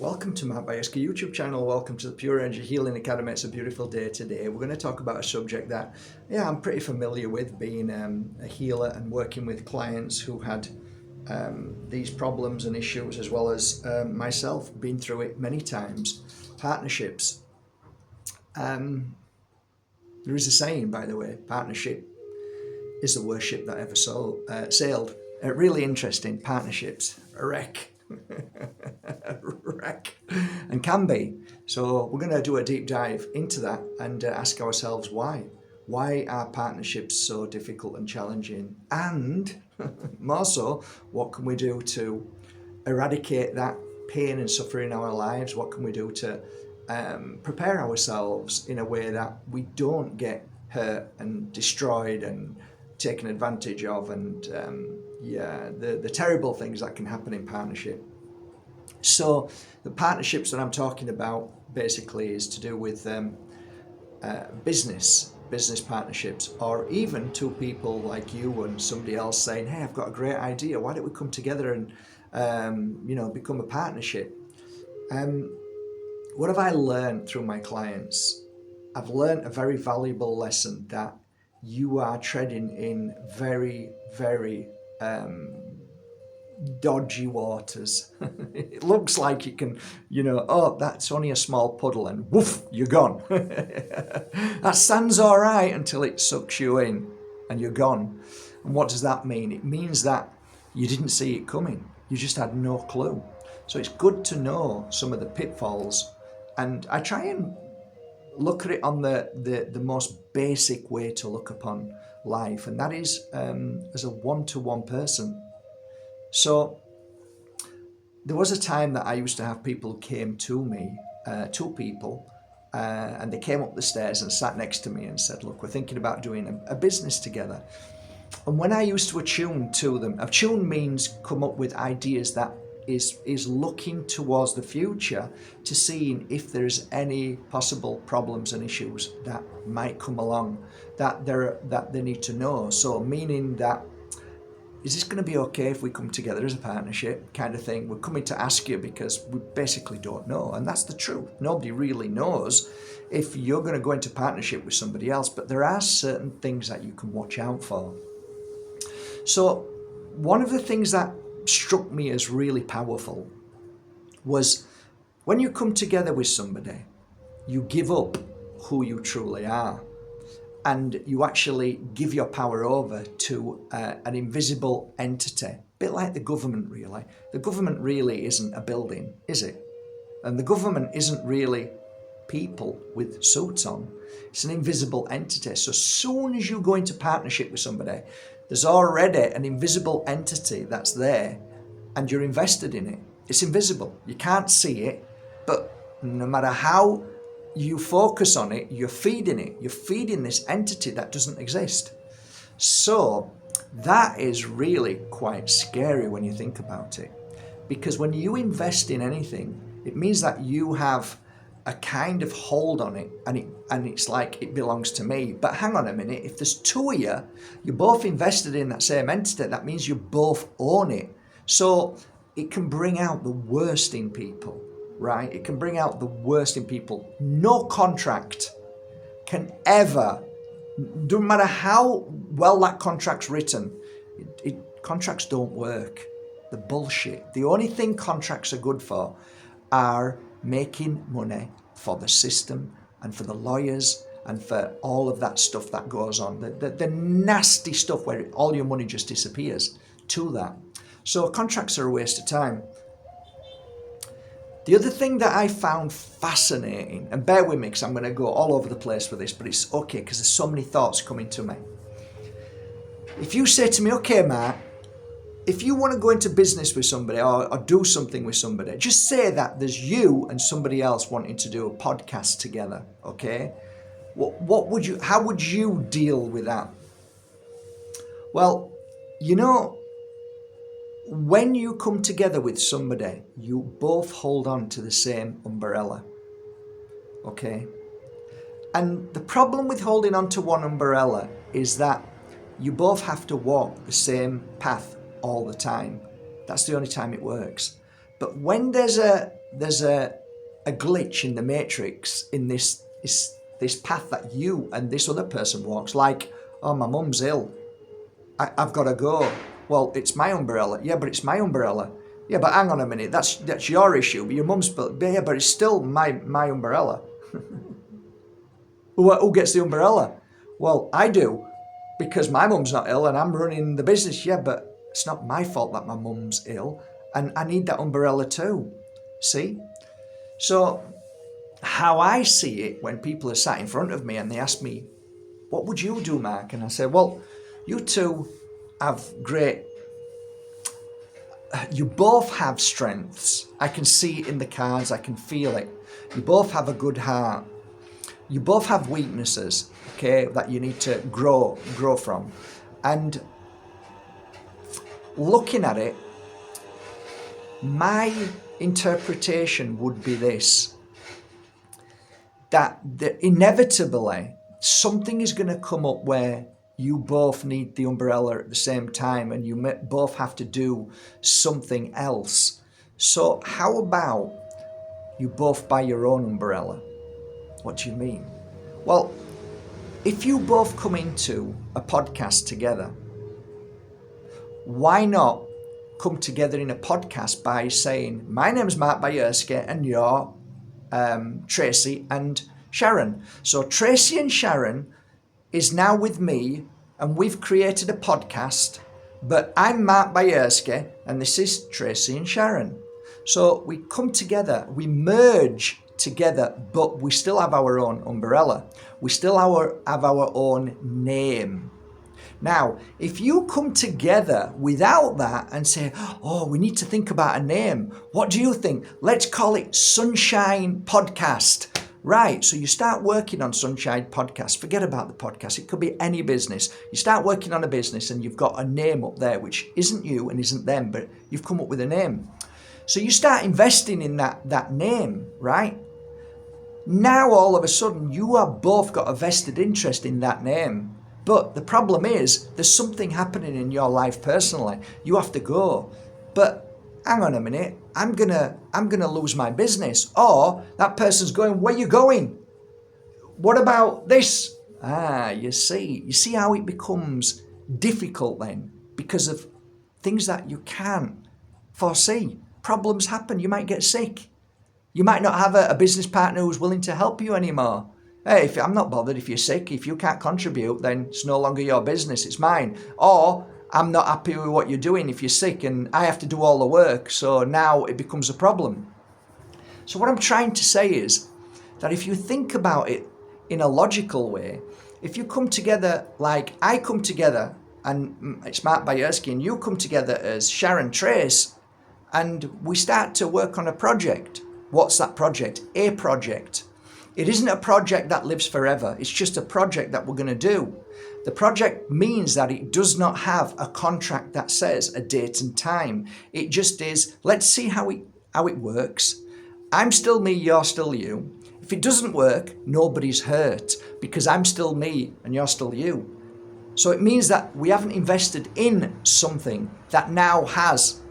Welcome to my Bajerski YouTube channel. Welcome to the Pure Energy Healing Academy. It's a beautiful day today. We're going to talk about a subject that, I'm pretty familiar with, being a healer and working with clients who had these problems and issues, as well as myself, been through it many times. Partnerships. There is a saying, by the way, partnership is the worst ship that ever sailed. Really interesting. Partnerships. A wreck. Wreck, and can be. So we're going to do a deep dive into that and ask ourselves why are partnerships so difficult and challenging, and more so, what can we do to eradicate that pain and suffering in our lives? What can we do to prepare ourselves in a way that we don't get hurt and destroyed and taken advantage of, and the terrible things that can happen in partnership. So the partnerships that I'm talking about basically is to do with business partnerships, or even two people like you and somebody else saying, hey, I've got a great idea, why don't we come together and become a partnership. What have I learned through my clients? I've learned a very valuable lesson, that you are treading in very, very dodgy waters. It looks like you can, oh, that's only a small puddle, and woof, you're gone. That sand's all right until it sucks you in and you're gone. And what does that mean? It means that you didn't see it coming. You just had no clue. So it's good to know some of the pitfalls, and I try and look at it on the most basic way to look upon life, and that is as a one-to-one person. So there was a time that I used to have people who came to me, two people, and they came up the stairs and sat next to me and said, look, we're thinking about doing a business together. And when I used to attune to them, attune means come up with ideas that is looking towards the future, to seeing if there's any possible problems and issues that might come along that they need to know. So meaning that, is this going to be okay if we come together as a partnership kind of thing? We're coming to ask you because we basically don't know. And that's the truth. Nobody really knows if you're going to go into partnership with somebody else, but there are certain things that you can watch out for. So one of the things that struck me as really powerful was, when you come together with somebody, you give up who you truly are, and you actually give your power over to an invisible entity, a bit like the government really. The government really isn't a building, is it? And the government isn't really people with suits on. It's an invisible entity. So as soon as you go into partnership with somebody, there's already an invisible entity that's there, and you're invested in it. It's invisible. You can't see it, but no matter how you focus on it, you're feeding it. You're feeding this entity that doesn't exist. So that is really quite scary when you think about it, because when you invest in anything, it means that you have a kind of hold on it, and it's like it belongs to me. But hang on a minute, if there's two of you, you're both invested in that same entity, that means you both own it. So it can bring out the worst in people, right? It can bring out the worst in people. No contract can ever, no matter how well that contract's written, contracts don't work. The bullshit. The only thing contracts are good for are making money for the system and for the lawyers and for all of that stuff that goes on. The nasty stuff where all your money just disappears to that. So contracts are a waste of time. The other thing that I found fascinating, and bear with me because I'm going to go all over the place with this, but it's okay because there's so many thoughts coming to me. If you say to me, okay, Mark, if you want to go into business with somebody or do something with somebody, just say that there's you and somebody else wanting to do a podcast together, okay? How would you deal with that? Well, when you come together with somebody, you both hold on to the same umbrella, okay? And the problem with holding on to one umbrella is that you both have to walk the same path all the time. That's the only time it works. But when there's a there's a glitch in the matrix in this path that you and this other person walks. Like, oh, my mum's ill, I've got to go. Well, it's my umbrella. Yeah, but it's my umbrella. Yeah, but hang on a minute, that's your issue. But your mum's, yeah, but it's still my umbrella. Who gets the umbrella? Well, I do, because my mum's not ill and I'm running the business. Yeah, but it's not my fault that my mum's ill, and I need that umbrella too. See? So how I see it, when people are sat in front of me and they ask me, what would you do, Mark? And I say, well, you two have you both have strengths. I can see it in the cards, I can feel it. You both have a good heart. You both have weaknesses, okay, that you need to grow from. And looking at it, my interpretation would be this, that inevitably something is going to come up where you both need the umbrella at the same time, and you both have to do something else. So how about you both buy your own umbrella? What do you mean? Well, if you both come into a podcast together, why not come together in a podcast by saying, my name's Mark Bajerski and you're Tracy and Sharon. So Tracy and Sharon is now with me and we've created a podcast, but I'm Mark Bajerski and this is Tracy and Sharon. So we come together, we merge together, but we still have our own umbrella. We still have our own name. Now, if you come together without that and say, oh, we need to think about a name. What do you think? Let's call it Sunshine Podcast. Right, so you start working on Sunshine Podcast. Forget about the podcast. It could be any business. You start working on a business and you've got a name up there, which isn't you and isn't them, but you've come up with a name. So you start investing in that name, right? Now, all of a sudden, you have both got a vested interest in that name. But the problem is, there's something happening in your life personally. You have to go. But hang on a minute, I'm gonna lose my business. Or that person's going, where are you going? What about this? You see how it becomes difficult then, because of things that you can't foresee. Problems happen. You might get sick. You might not have a business partner who's willing to help you anymore. Hey, I'm not bothered if you're sick. If you can't contribute, then it's no longer your business, it's mine. Or I'm not happy with what you're doing if you're sick and I have to do all the work, so now it becomes a problem. So what I'm trying to say is that if you think about it in a logical way, if you come together like I come together and it's Mark Bajerski and you come together as Sharon Trace and we start to work on a project. What's that project? A project. It isn't a project that lives forever. It's just a project that we're going to do. The project means that it does not have a contract that says a date and time. It just is, let's see how it works. I'm still me, you're still you. If it doesn't work, nobody's hurt because I'm still me and you're still you. So it means that we haven't invested in something that now has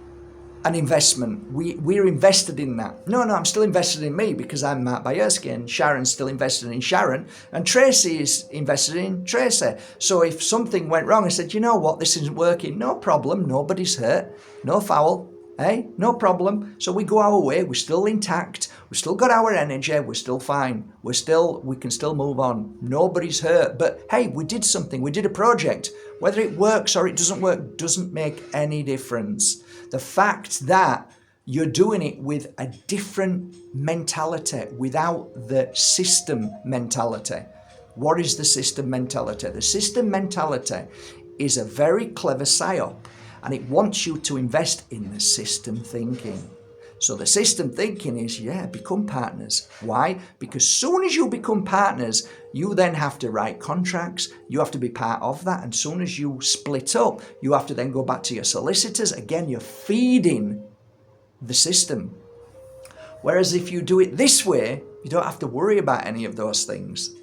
an investment. We're invested in that. No, I'm still invested in me because I'm Mark Bajerski and Sharon's still invested in Sharon and Tracy is invested in Tracy. So if something went wrong, I said, you know what, this isn't working, no problem, nobody's hurt, no foul, no problem. So we go our way, we're still intact, we've still got our energy, we're still fine, we can still move on, nobody's hurt. But hey, we did something, we did a project. Whether it works or it doesn't work doesn't make any difference. The fact that you're doing it with a different mentality, without the system mentality. What is the system mentality? The system mentality is a very clever psyop, and it wants you to invest in the system thinking. So the system thinking is, become partners. Why? Because soon as you become partners, you then have to write contracts. You have to be part of that. And soon as you split up, you have to then go back to your solicitors. Again, you're feeding the system. Whereas if you do it this way, you don't have to worry about any of those things.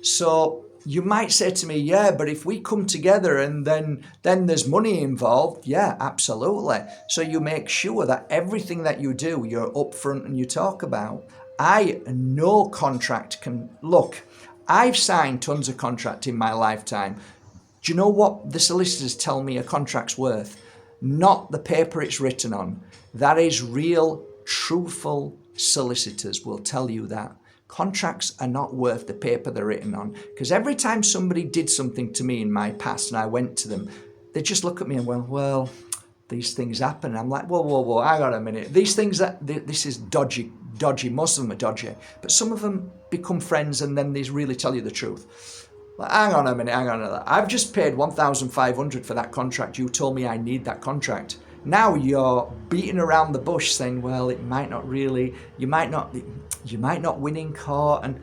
So You might say to me, yeah, but if we come together and then there's money involved, yeah, absolutely. So you make sure that everything that you do, you're upfront and you talk about. No contract can, look, I've signed tons of contract in my lifetime. Do you know what the solicitors tell me a contract's worth? Not the paper it's written on. That is real, truthful solicitors will tell you that. Contracts are not worth the paper they're written on. Because every time somebody did something to me in my past and I went to them, they just look at me and went, well, these things happen. I'm like, whoa, hang on a minute. These things, this is dodgy. Most of them are dodgy. But some of them become friends and then they really tell you the truth. Well, hang on a minute. I've just paid 1,500 for that contract. You told me I need that contract. Now you're beating around the bush saying, well, it might not really, you might not win in court. And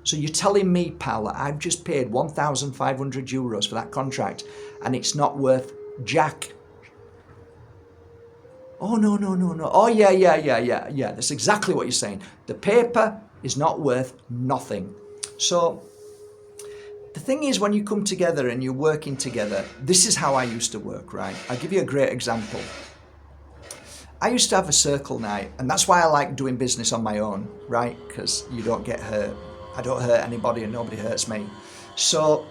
so you're telling me, pal, that I've just paid 1,500 euros for that contract and it's not worth jack. Oh, no. Oh, yeah. That's exactly what you're saying. The paper is not worth nothing. So the thing is, when you come together and you're working together, this is how I used to work, right? I'll give you a great example. I used to have a circle night, and that's why I like doing business on my own, right? Because you don't get hurt. I don't hurt anybody and nobody hurts me. So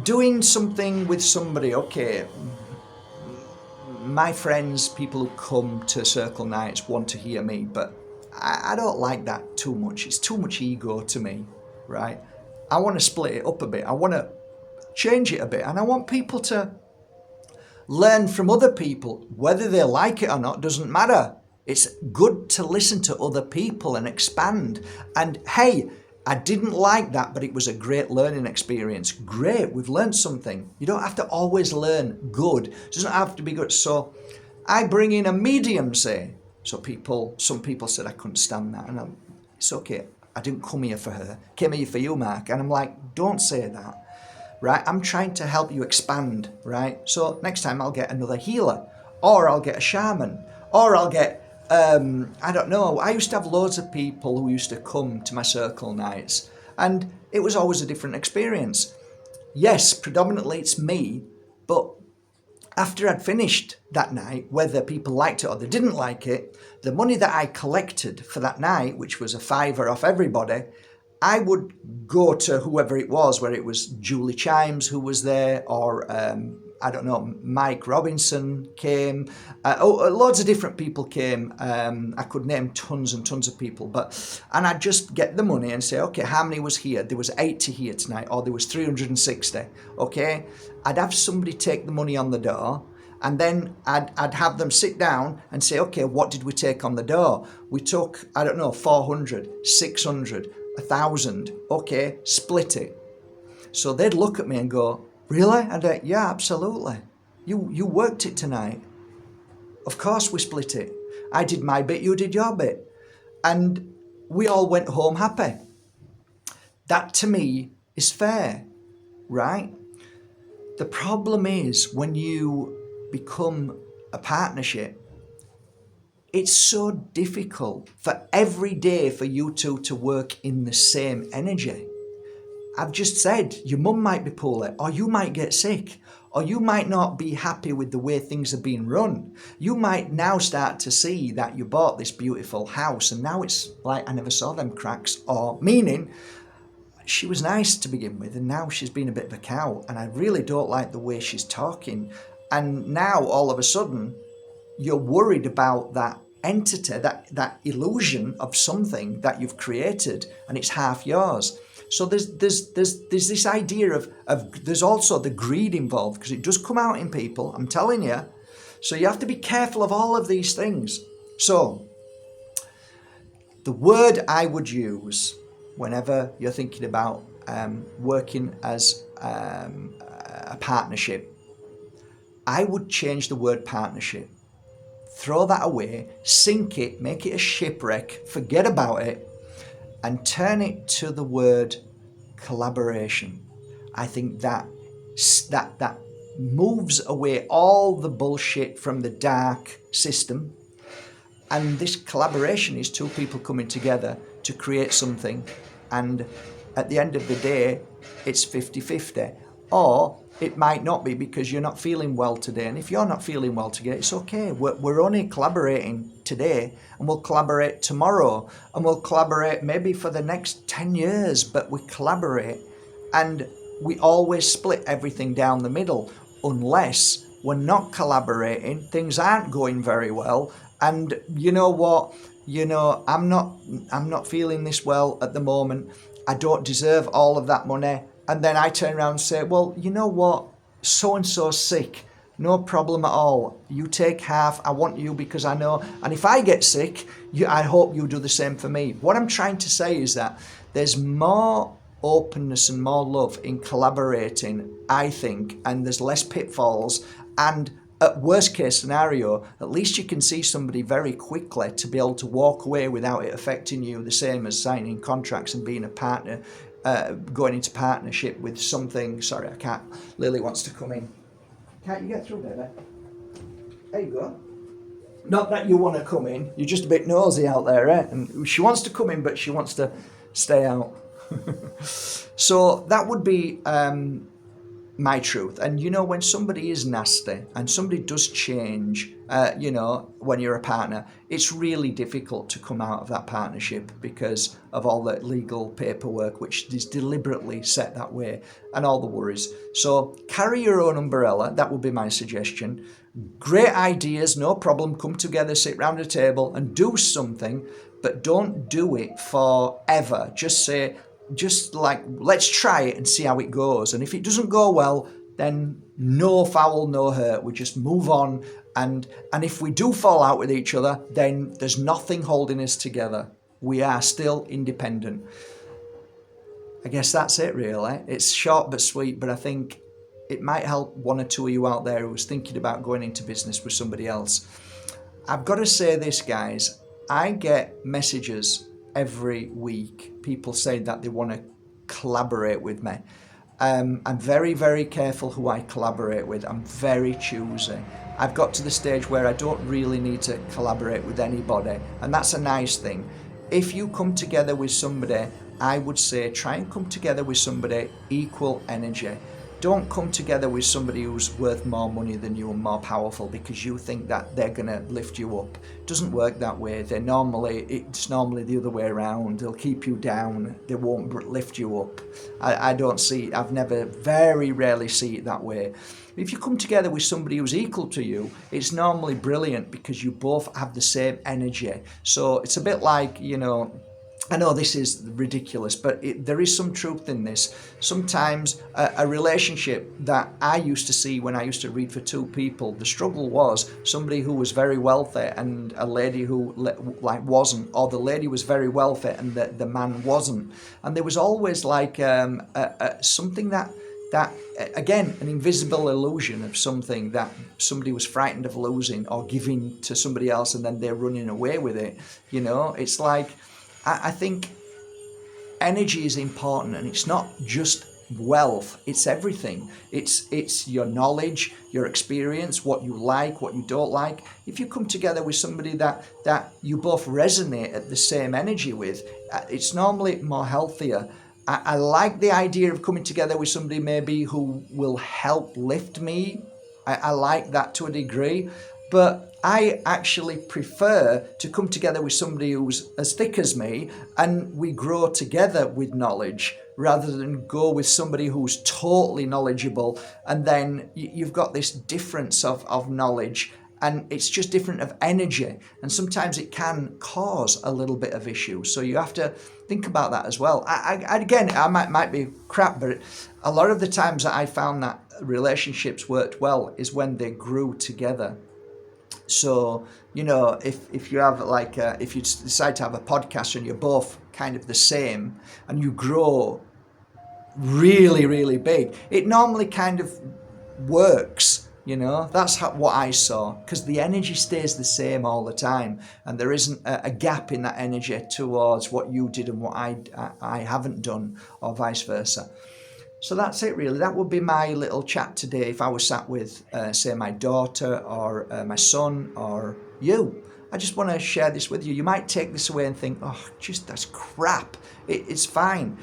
doing something with somebody, okay, my friends, people who come to circle nights want to hear me, but I don't like that too much. It's too much ego to me, right? I want to split it up a bit. I want to change it a bit. And I want people to learn from other people. Whether they like it or not doesn't matter. It's good to listen to other people and expand. And hey, I didn't like that, but it was a great learning experience. Great, we've learned something. You don't have to always learn good. It doesn't have to be good. So I bring in a medium, say. So some people said I couldn't stand that. And it's okay. I didn't come here for her. Came here for you, Mark. And I'm like, don't say that, right? I'm trying to help you expand, right? So next time I'll get another healer, or I'll get a shaman, or I'll get, I don't know. I used to have loads of people who used to come to my circle nights, and it was always a different experience. Yes, predominantly it's me, but after I'd finished that night, whether people liked it or they didn't like it, the money that I collected for that night, which was a £5 off everybody, I would go to whoever it was, whether it was Julie Chimes who was there, or I don't know, Mike Robinson came. Loads of different people came. I could name tons and tons of people, and I'd just get the money and say, okay, how many was here? There was 80 here tonight, or there was 360. Okay, I'd have somebody take the money on the door. And then I'd have them sit down and say, okay, what did we take on the door? We took, I don't know, 400, 600, 1,000. Okay, split it. So they'd look at me and go, really? And I'd, yeah, absolutely. You worked it tonight. Of course we split it. I did my bit, you did your bit. And we all went home happy. That to me is fair, right? The problem is when you become a partnership, it's so difficult for every day for you two to work in the same energy. I've just said your mum might be poorly, or you might get sick, or you might not be happy with the way things are being run. You might now start to see that you bought this beautiful house and now it's like, I never saw them cracks, or meaning she was nice to begin with and now she's been a bit of a cow and I really don't like the way she's talking. And now all of a sudden you're worried about that entity, that illusion of something that you've created, and it's half yours. So there's this idea of there's also the greed involved, because it does come out in people, I'm telling you. So you have to be careful of all of these things. So the word I would use whenever you're thinking about working as a partnership, I would change the word partnership. Throw that away, sink it, make it a shipwreck, forget about it, and turn it to the word collaboration. I think that moves away all the bullshit from the dark system. And this collaboration is two people coming together to create something and at the end of the day, it's 50-50. Or it might not be because you're not feeling well today. And if you're not feeling well today, it's okay. We're only collaborating today, and we'll collaborate tomorrow, and we'll collaborate maybe for the next 10 years, but we collaborate. And we always split everything down the middle, unless we're not collaborating, things aren't going very well, and you know what, I'm not feeling this well at the moment, I don't deserve all of that money, and then I turn around and say, well, you know what, so-and-so's sick, no problem at all, you take half, I want you because I know, and if I get sick, I hope you do the same for me. What I'm trying to say is that there's more openness and more love in collaborating, I think, and there's less pitfalls, and at worst case scenario, at least you can see somebody very quickly to be able to walk away without it affecting you, the same as signing contracts and being a partner, going into partnership with something. Sorry, I can't. Lily wants to come in. Can't you get through, baby? There you go. Not that you want to come in, you're just a bit nosy out there, eh? And she wants to come in, but she wants to stay out. So that would be my truth. And when somebody is nasty and somebody does change, when you're a partner, it's really difficult to come out of that partnership because of all the legal paperwork which is deliberately set that way and all the worries. So carry your own umbrella. That would be my suggestion. Great ideas, no problem. Come together, sit round a table and do something, but don't do it forever. Just like, let's try it and see how it goes. And if it doesn't go well, then no foul, no hurt. We just move on. And if we do fall out with each other, then there's nothing holding us together. We are still independent. I guess that's it, really. It's short but sweet, but I think it might help one or two of you out there who's thinking about going into business with somebody else. I've got to say this, guys. I get messages every week, people saying that they want to collaborate with me. I'm very, very careful who I collaborate with. I'm very choosy. I've got to the stage where I don't really need to collaborate with anybody, and that's a nice thing. If you come together with somebody, I would say try and come together with somebody equal energy. Don't come together with somebody who's worth more money than you and more powerful because you think that they're going to lift you up. It doesn't work that way. It's normally the other way around. They'll keep you down. They won't lift you up. I've never, very rarely see it that way. If you come together with somebody who's equal to you, it's normally brilliant because you both have the same energy. So it's a bit like, I know this is ridiculous, but there is some truth in this. Sometimes a relationship that I used to see when I used to read for two people, the struggle was somebody who was very wealthy and a lady who wasn't, or the lady was very wealthy and the man wasn't. And there was always something that again, an invisible illusion of something that somebody was frightened of losing or giving to somebody else and then they're running away with it. It's like, I think energy is important, and it's not just wealth, it's everything. It's your knowledge, your experience, what you like, what you don't like. If you come together with somebody that you both resonate at the same energy with, it's normally more healthier. I like the idea of coming together with somebody maybe who will help lift me. I like that to a degree, but I actually prefer to come together with somebody who's as thick as me and we grow together with knowledge rather than go with somebody who's totally knowledgeable and then you've got this difference of knowledge and it's just different of energy, and sometimes it can cause a little bit of issue. So you have to think about that as well. I might be crap, but a lot of the times that I found that relationships worked well is when they grew together. So, if you have if you decide to have a podcast and you're both kind of the same and you grow really, really big, it normally kind of works. That's what I saw, because the energy stays the same all the time and there isn't a gap in that energy towards what you did and what I haven't done, or vice versa. So that's it, really. That would be my little chat today if I was sat with, say, my daughter or my son or you. I just want to share this with you. You might take this away and think, oh, that's crap. It's fine.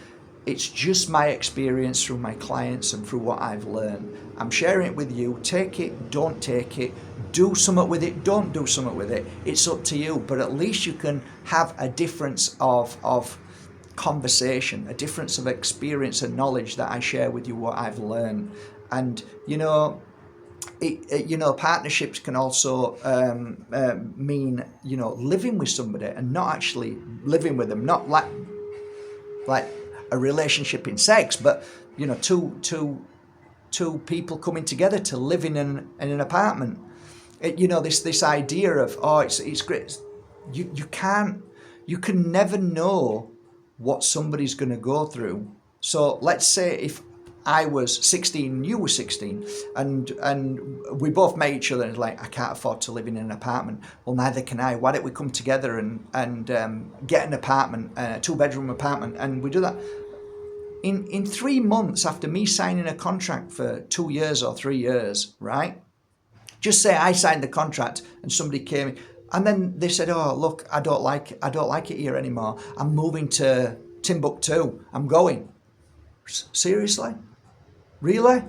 It's just my experience through my clients and through what I've learned. I'm sharing it with you. Take it, don't take it. Do something with it, don't do something with it. It's up to you. But at least you can have a difference of conversation, a difference of experience and knowledge that I share with you what I've learned. And, partnerships can also mean, living with somebody and not actually living with them, not like a relationship in sex, but two people coming together to live in an apartment. This idea of it's great. You can never know what somebody's going to go through. So let's say if I was 16, you were 16, and we both met each other and like, I can't afford to live in an apartment. Well, neither can I. Why don't we come together and get an apartment, a 2-bedroom apartment, and we do that. In 3 months after me signing a contract for 2 years or 3 years, right? Just say I signed the contract and somebody came in, and then they said, "Oh, look, I don't like it here anymore. I'm moving to Timbuktu. I'm going." Seriously? Really?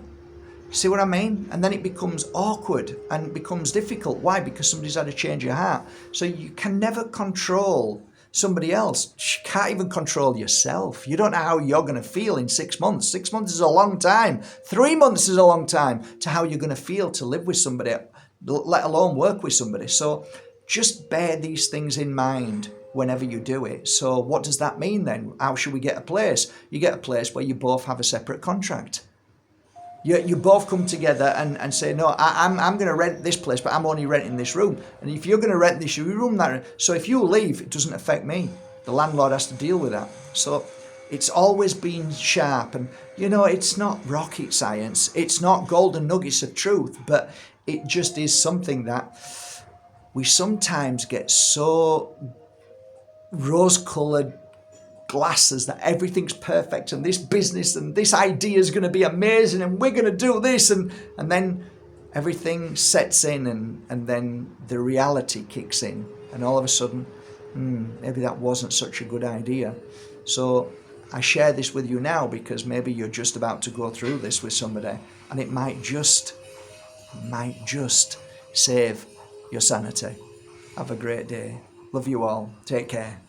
See what I mean? And then it becomes awkward and becomes difficult. Why? Because somebody's had a change of heart. So you can never control somebody else. You can't even control yourself. You don't know how you're going to feel in 6 months. 6 months is a long time. 3 months is a long time to how you're going to feel to live with somebody, let alone work with somebody. So just bear these things in mind whenever you do it. So what does that mean then? How should we get a place? You get a place where you both have a separate contract. You both come together and say, no, I'm going to rent this place, but I'm only renting this room. And if you're going to rent this room, so if you leave, it doesn't affect me. The landlord has to deal with that. So it's always been sharp. And, it's not rocket science. It's not golden nuggets of truth, but it just is something that we sometimes get so rose-colored glasses that everything's perfect and this business and this idea is going to be amazing and we're going to do this and then everything sets in and then the reality kicks in and all of a sudden maybe that wasn't such a good idea. So I share this with you now because maybe you're just about to go through this with somebody and it might just save your sanity. Have a great day. Love you all. Take care.